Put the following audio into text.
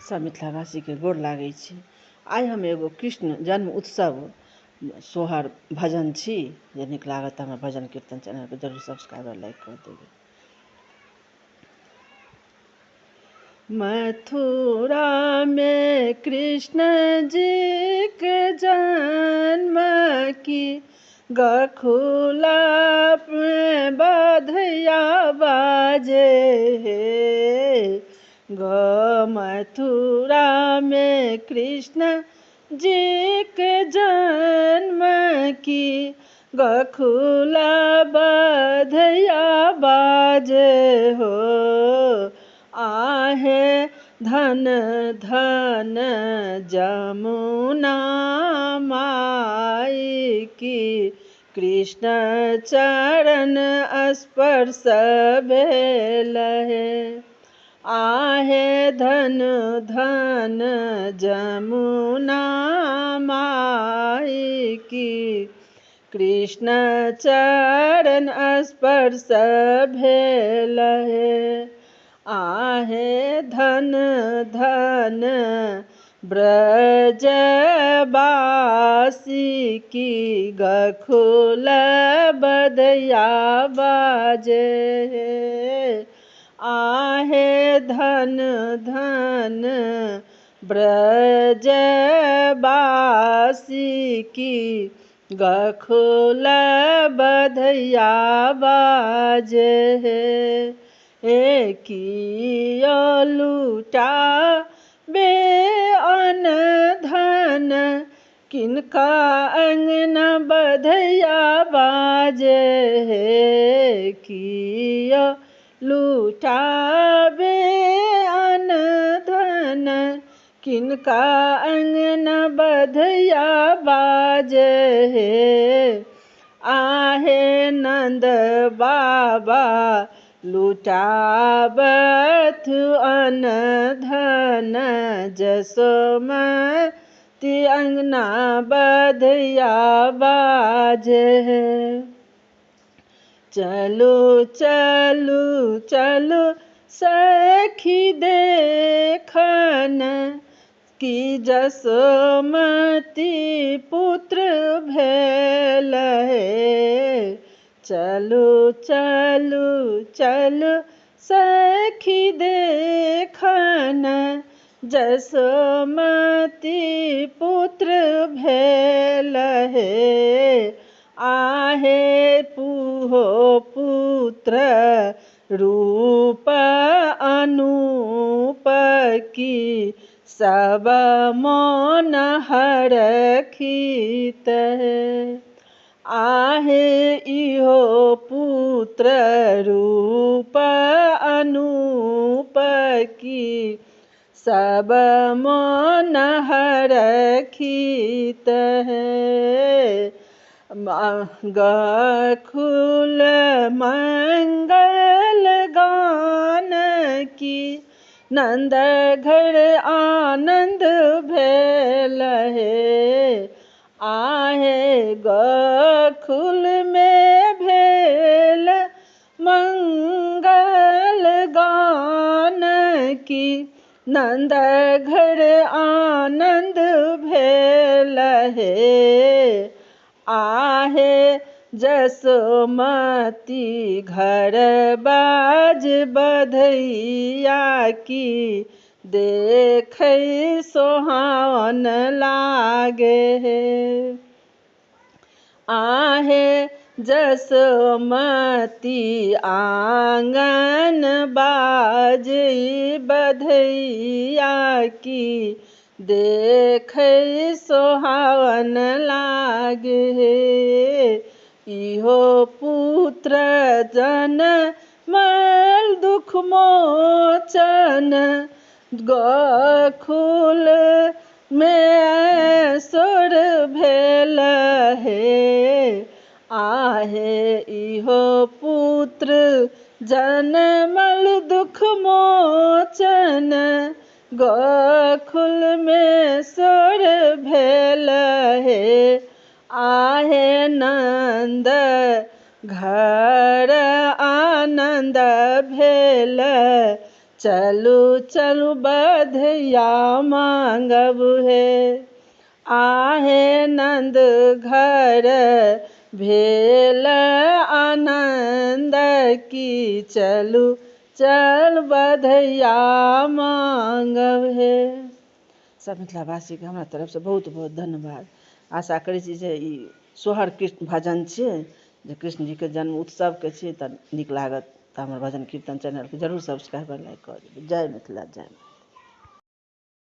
सब मिथिलावासी के गोर लागै छी। आइ हम एगो कृष्ण जन्म उत्सव सोहर भजन छी जे नीक लागत हमरा भजन कीर्तन चैनल के जरूर सब्सक्राइब और लाइक कर देबै। मथुरा में कृष्ण जी के जन्म की गखुला में बधैया बाजे गो मथुरा में कृष्ण जी के जन्म की गखुला बधैया बाजे हो आहे धन धन जमुना माई की कृष्ण चरण स्पर्श भेल है। आहे धन धन जमुना माई की कृष्ण चरण स्पर्श भेल है। आहे धन धन ब्रजवासी की गखुल बधैया बाजे आहे धन धन ब्रजवासी की गखुल बधैया बाजे कियो लूटा बे अन धन किनका अंगना बधैया बाजे कियो लूटा बे अन धन किनका अंगना बधैया बाजे आहे नंद बाबा लुटाबत अन धन जसोमती अंगना बधैया बाजे चलो चलो चलो सखी देखन की जसोमती पुत्र भेल है। चलो चलो चलो सखी देखन जसोमती पुत्र भेल है। आहे पुहो पुत्र रूप अनूप की सब मन हरखित है। आहे इहो पुत्र रूप अनूप की सब मन हरखित है। गखुल मंगल गान की नंद घर आनंद भेल है। आहे गखुल में भेल मंगल गान की नंद घर आनंद भेल है। आहे जसोमती घर बाज बधैया की देखे सोहावन लागे है। आहे जसोमती आंगन बाज बधैया की देखे सोहावन लागे है। इहो पुत्र जनमल दुख मोचन गखुल में सुर भेल है। आहे इहो पुत्र जनमल दुख मोचन गखुल में सुर भेल है। आहे नंद घर आनंद भेल चलू चलू बधैया मांगब हे। आहे नंद घर भेल आनंद की चलू चल बधैया मांगब हे। सब मिथिलावासीके हमरा तरफसँ बहुत बहुत धन्यवाद। आशा करै छी जे ई सोहर कृष्ण भजन छियै, जे कृष्ण जीके जन्म उत्सवके छियै तऽ नीक लागत तऽ हमर भजन कीर्तन चैनलके जरूर सब्सक्राइब लाइक कऽ देबै। जय मिथिला जय।